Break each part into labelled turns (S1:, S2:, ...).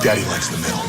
S1: Daddy likes the middle.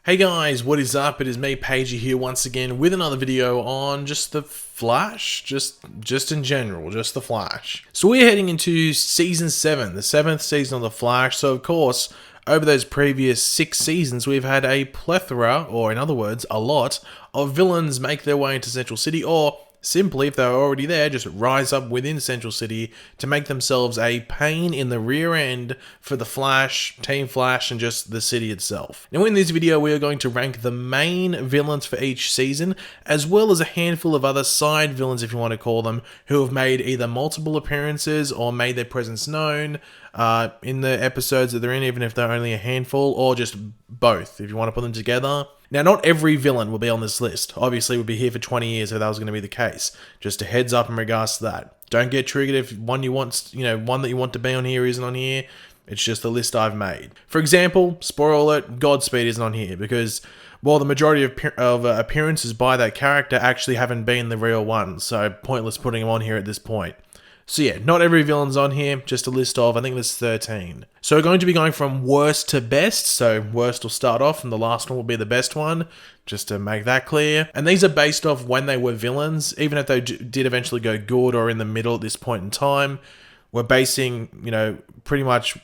S2: Hey guys, what is up? It is me, Pagey, here once again with another video on just the Flash, just in general, just the Flash. So we're heading into Season 7, the 7th season of the Flash. So of course, over those previous 6 seasons, we've had a plethora, or in other words, a lot, of villains make their way into Central City, or simply, if they're already there, just rise up within Central City to make themselves a pain in the rear end for the Flash, Team Flash, and just the city itself. Now in this video, we are going to rank the main villains for each season, as well as a handful of other side villains, if you want to call them, who have made either multiple appearances or made their presence known in the episodes that they're in, even if they're only a handful, or just both, if you want to put them together. Now, not every villain will be on this list. Obviously, we'll be here for 20 years if that was going to be the case. Just a heads up in regards to that. Don't get triggered if one that you want to be on here isn't on here. It's just the list I've made. For example, spoiler alert, Godspeed isn't on here because, well, the majority of appearances by that character actually haven't been the real ones, so pointless putting him on here at this point. So yeah, not every villain's on here, just a list of, I think there's 13. So we're going to be going from worst to best, so worst will start off and the last one will be the best one, just to make that clear. And these are based off when they were villains, even if they did eventually go good or in the middle at this point in time. We're basing, pretty much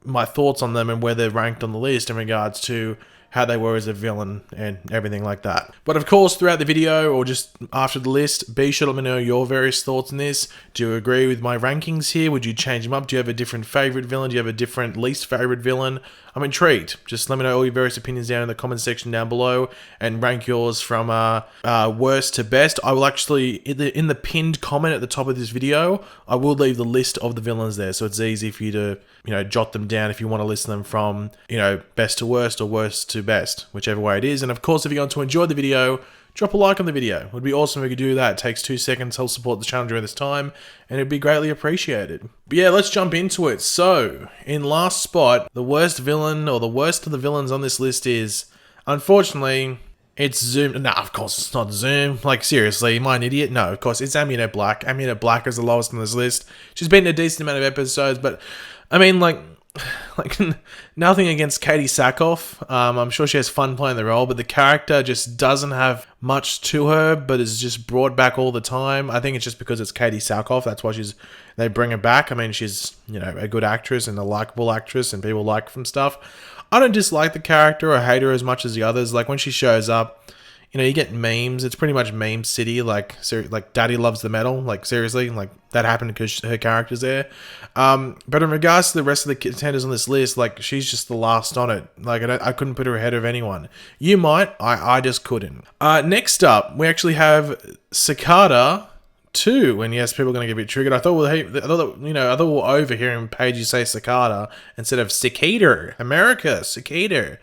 S2: my thoughts on them and where they're ranked on the list in regards to how they were as a villain and everything like that. But of course, throughout the video or just after the list, be sure to let me know your various thoughts on this. Do you agree with my rankings here? Would you change them up? Do you have a different favorite villain? Do you have a different least favorite villain? I'm intrigued. Just let me know all your various opinions down in the comment section down below and rank yours from worst to best. I will actually, in the pinned comment at the top of this video, I will leave the list of the villains there. So it's easy for you to, jot them down if you want to list them from, best to worst or worst to best, whichever way it is. And of course, if you're going to enjoy the video, drop a like on the video. It would be awesome if you could do that. It takes 2 seconds, help support the channel during this time, and it'd be greatly appreciated. But yeah, let's jump into it. So, in last spot, the worst villain, or the worst of the villains on this list is, unfortunately, it's Zoom. Nah, of course it's not Zoom. Like, seriously, am I an idiot? No, of course, it's Amunet Black. Amunet Black is the lowest on this list. She's been in a decent amount of episodes, but, I mean, like nothing against Katie Sackhoff. I'm sure she has fun playing the role, but the character just doesn't have much to her, but is just brought back all the time. I think it's just because it's Katie Sackhoff. That's why they bring her back. I mean, she's, a good actress and a likable actress and people like from stuff. I don't dislike the character or hate her as much as the others. Like when she shows up, you get memes. It's pretty much meme city. Like Daddy loves the metal. Like seriously, like that happened because her character's there. But in regards to the rest of the contenders on this list, like she's just the last on it. Like I couldn't put her ahead of anyone. You might, I just couldn't. Next up, we actually have Cicada 2, and yes, people are going to get a bit triggered. I thought we were overhearing Paige say cicada instead of cicada. America, cicada.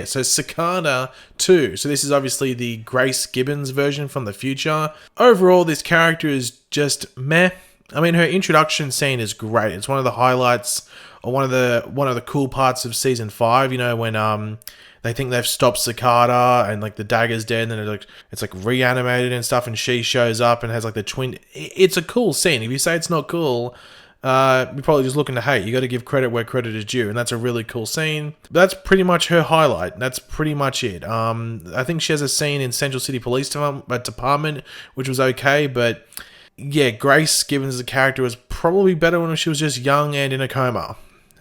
S2: So Cicada 2. So this is obviously the Grace Gibbons version from the future. Overall, this character is just meh. I mean, her introduction scene is great. It's one of the highlights, or one of the cool parts of season 5. When they think they've stopped Cicada and like the dagger's dead, and then it's reanimated and stuff, and she shows up and has like the twin. It's a cool scene. If you say it's not cool, you're probably just looking to hate. You got to give credit where credit is due, and that's a really cool scene. But that's pretty much her highlight. That's pretty much it. I think she has a scene in Central City Police Department, which was okay, but yeah, Grace Gibbons as a character was probably better when she was just young and in a coma.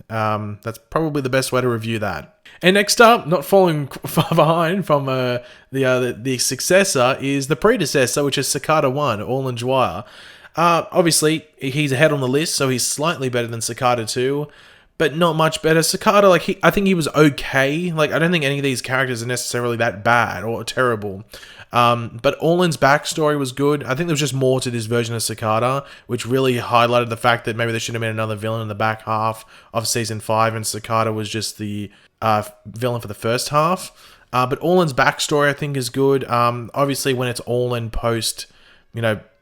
S2: That's probably the best way to review that. And next up, not falling far behind from the successor, is the predecessor, which is Cicada 1, Orlin Dwyer. Obviously, he's ahead on the list, so he's slightly better than Cicada 2, but not much better. Cicada, I think he was okay. I don't think any of these characters are necessarily that bad or terrible. But Orlin's backstory was good. I think there was just more to this version of Cicada, which really highlighted the fact that maybe there should have been another villain in the back half of season 5, and Cicada was just the villain for the first half. But Orlin's backstory, I think, is good. Obviously, when it's Orlin post,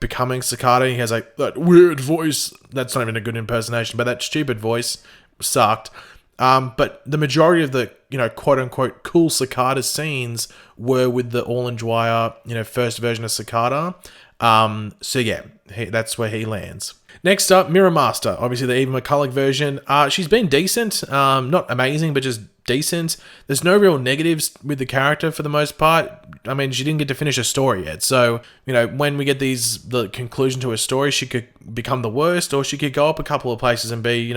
S2: becoming Cicada, he has that weird voice. That's not even a good impersonation, but that stupid voice sucked. But the majority of the, quote unquote cool Cicada scenes were with the Orlin Dwyer, first version of Cicada. So yeah, that's where he lands. Next up, Mirror Master. Obviously, the Eva McCulloch version. She's been decent. Not amazing, but just decent. There's no real negatives with the character for the most part. I mean, she didn't get to finish a story yet. So, when we get the conclusion to a story, she could become the worst, or she could go up a couple of places and be,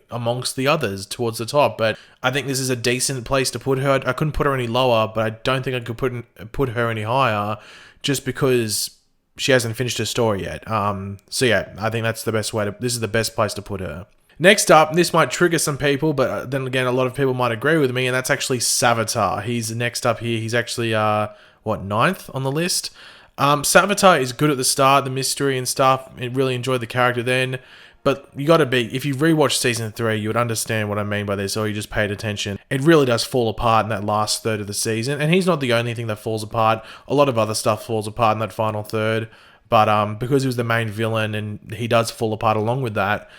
S2: amongst the others towards the top. But I think this is a decent place to put her. I couldn't put her any lower, but I don't think I could put her any higher just because she hasn't finished her story yet. So yeah, I think that's the best way this is the best place to put her. Next up, this might trigger some people, but then again, a lot of people might agree with me, and that's actually Savitar. He's next up here. He's actually, ninth on the list. Savitar is good at the start, the mystery and stuff. I really enjoyed the character then. But you gotta if you rewatch season 3, you would understand what I mean by this, or you just paid attention. It really does fall apart in that last third of the season, and he's not the only thing that falls apart. A lot of other stuff falls apart in that final third, but because he was the main villain and he does fall apart along with that,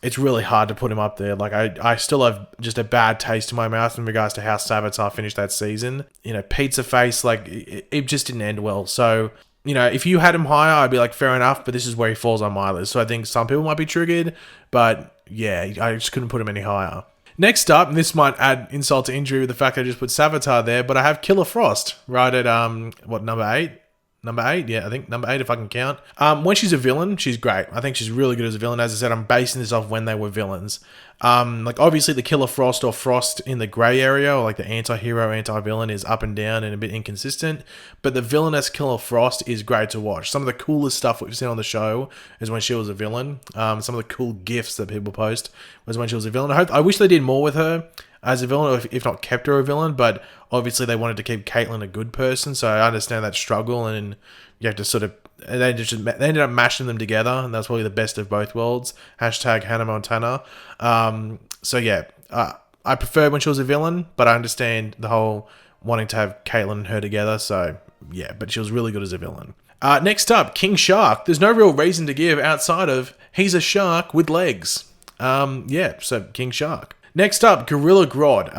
S2: it's really hard to put him up there. Like, I still have just a bad taste in my mouth in regards to how Savitar finished that season. Pizza Face, like, it just didn't end well. So, if you had him higher, I'd be like, fair enough, but this is where he falls on my list. So I think some people might be triggered, but yeah, I just couldn't put him any higher. Next up, and this might add insult to injury with the fact I just put Savitar there, but I have Killer Frost right at, number 8? Number 8? Yeah, I think number 8 if I can count. When she's a villain, she's great. I think she's really good as a villain. As I said, I'm basing this off when they were villains. Obviously the Killer Frost or Frost in the grey area, or like the anti-hero, anti-villain is up and down and a bit inconsistent. But the villainous Killer Frost is great to watch. Some of the coolest stuff we've seen on the show is when she was a villain. Some of the cool gifs that people post was when she was a villain. I wish they did more with her as a villain, or if not kept her a villain, but obviously they wanted to keep Caitlyn a good person, so I understand that struggle, and you have to sort of, they ended up mashing them together, and that's probably the best of both worlds. Hashtag Hannah Montana. So yeah, I prefer when she was a villain, but I understand the whole wanting to have Caitlyn and her together, so yeah, but she was really good as a villain. Next up, King Shark. There's no real reason to give outside of he's a shark with legs. So King Shark. Next up, Gorilla Grodd.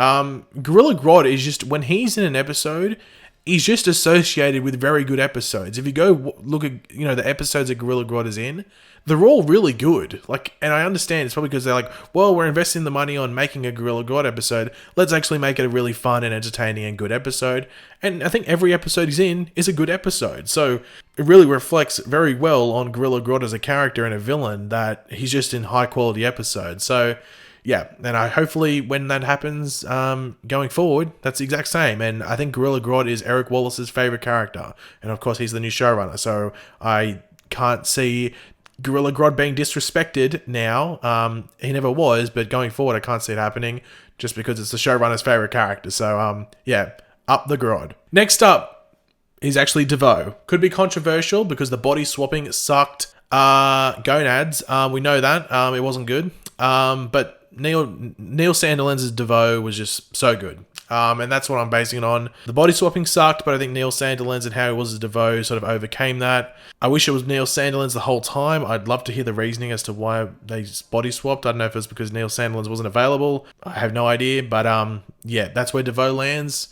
S2: Gorilla Grodd is just, when he's in an episode, he's just associated with very good episodes. If you go look at, the episodes that Gorilla Grodd is in, they're all really good. And I understand it's probably because they're like, well, we're investing the money on making a Gorilla Grodd episode. Let's actually make it a really fun and entertaining and good episode. And I think every episode he's in is a good episode. So it really reflects very well on Gorilla Grodd as a character and a villain that he's just in high quality episodes. So yeah, and hopefully when that happens going forward, that's the exact same. And I think Gorilla Grodd is Eric Wallace's favorite character. And of course, he's the new showrunner. So I can't see Gorilla Grodd being disrespected now. He never was, but going forward, I can't see it happening just because it's the showrunner's favorite character. So yeah, up the Grodd. Next up is actually DeVoe. Could be controversial because the body swapping sucked gonads. We know that. It wasn't good. But Neil Sandilands' DeVoe was just so good. And that's what I'm basing it on. The body swapping sucked, but I think Neil Sandilands and how he was as DeVoe sort of overcame that. I wish it was Neil Sandilands the whole time. I'd love to hear the reasoning as to why they body swapped. I don't know if it's because Neil Sandilands wasn't available. I have no idea. But yeah, that's where DeVoe lands.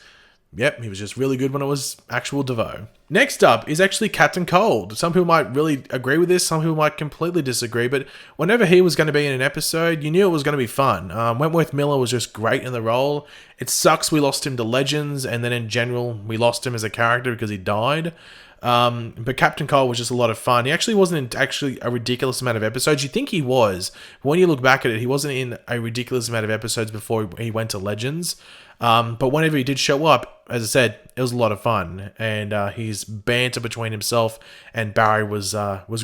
S2: Yep, he was just really good when it was actual DeVoe. Next up is actually Captain Cold. Some people might really agree with this, some people might completely disagree, but whenever he was going to be in an episode, you knew it was going to be fun. Wentworth Miller was just great in the role. It sucks we lost him to Legends, and then in general, we lost him as a character because he died. But Captain Cold was just a lot of fun. He actually wasn't in a ridiculous amount of episodes. You'd think he was. But when you look back at it, he wasn't in a ridiculous amount of episodes before he went to Legends. But whenever he did show up, as I said, it was a lot of fun. And his banter between himself and Barry was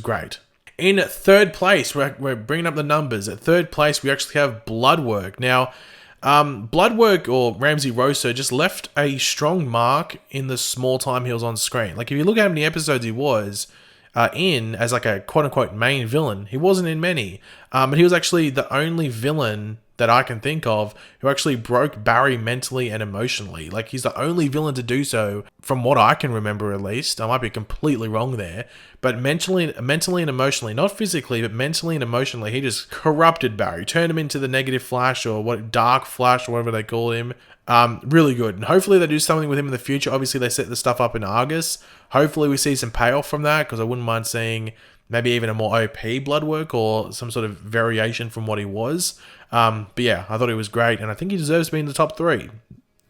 S2: great. In third place, we're bringing up the numbers. At third place, we actually have Bloodwork. Now, Bloodwork, or Ramsey Rosso, just left a strong mark in the small time he was on screen. Like, if you look at how many episodes he was in as like a quote-unquote main villain, he wasn't in many. But he was actually the only villain that I can think of who actually broke Barry mentally and emotionally. Like, he's the only villain to do so, from what I can remember at least. I might be completely wrong there. But mentally and emotionally, not physically, but mentally and emotionally, he just corrupted Barry, turned him into the Negative Flash, or Dark Flash, or whatever they call him. Really good. And hopefully they do something with him in the future. Obviously they set the stuff up in Argus. Hopefully we see some payoff from that, because I wouldn't mind seeing maybe even a more OP Bloodwork or some sort of variation from what he was. But yeah, I thought he was great, and I think he deserves to be in the top 3.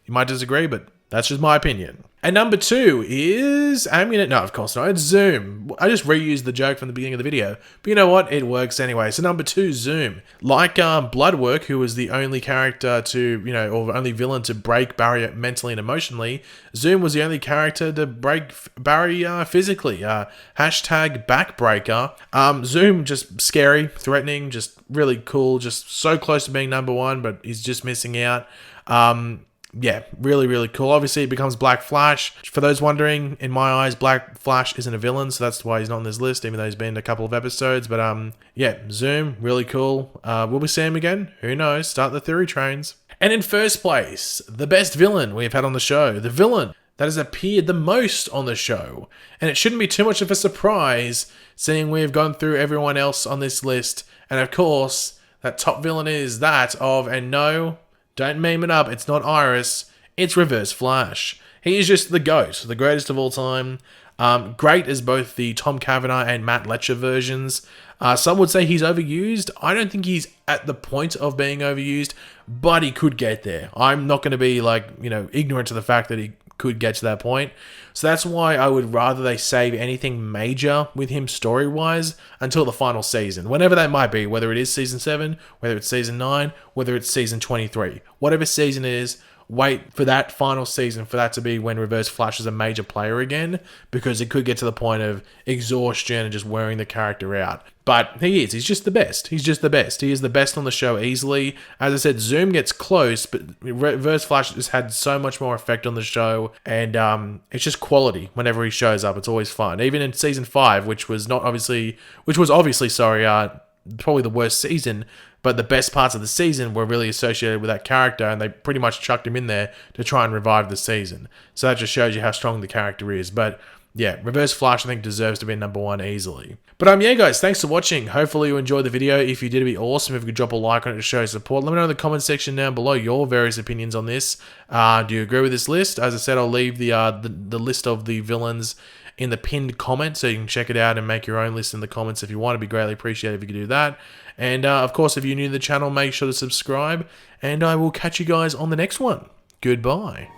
S2: You might disagree, but that's just my opinion. And number 2 is no, of course not. It's Zoom. I just reused the joke from the beginning of the video, but you know what? It works anyway. So number 2, Zoom. Like Bloodwork, who was the only character to, or only villain to break Barry mentally and emotionally, Zoom was the only character to break Barry physically. Hashtag backbreaker. Zoom, just scary, threatening, just really cool, just so close to being number 1, but he's just missing out. Yeah, really, really cool. Obviously, it becomes Black Flash. For those wondering, in my eyes, Black Flash isn't a villain, so that's why he's not on this list, even though he's been in a couple of episodes. But yeah, Zoom, really cool. Will we see him again? Who knows? Start the theory trains. And in first place, the best villain we've had on the show. The villain that has appeared the most on the show. And it shouldn't be too much of a surprise, seeing we've gone through everyone else on this list. And of course, that top villain is that of, and no, don't meme it up, it's not Iris, it's Reverse Flash. He is just the GOAT, the greatest of all time. Great as both the Tom Cavanagh and Matt Letcher versions. Some would say he's overused. I don't think he's at the point of being overused, but he could get there. I'm not going to be ignorant to the fact that he could get to that point. So that's why I would rather they save anything major with him story-wise until the final season. Whenever that might be, whether it is season 7, whether it's season 9, whether it's season 23. Whatever season it is, wait for that final season for that to be when Reverse Flash is a major player again, because it could get to the point of exhaustion and just wearing the character out. But he's just the best. He's just the best. He is the best on the show easily. As I said, Zoom gets close, but Reverse Flash has had so much more effect on the show, and it's just quality whenever he shows up. It's always fun. Even in season 5, which was obviously probably the worst season, but the best parts of the season were really associated with that character, and they pretty much chucked him in there to try and revive the season. So that just shows you how strong the character is. But yeah, Reverse Flash I think deserves to be number 1 easily. But yeah guys, thanks for watching. Hopefully you enjoyed the video. If you did, it'd be awesome if you could drop a like on it to show support. Let me know in the comment section down below your various opinions on this. Do you agree with this list? As I said, I'll leave the list of the villains in the pinned comment, so you can check it out and make your own list in the comments if you want. It'd be greatly appreciated if you could do that. And of course, if you're new to the channel, make sure to subscribe, and I will catch you guys on the next one. Goodbye.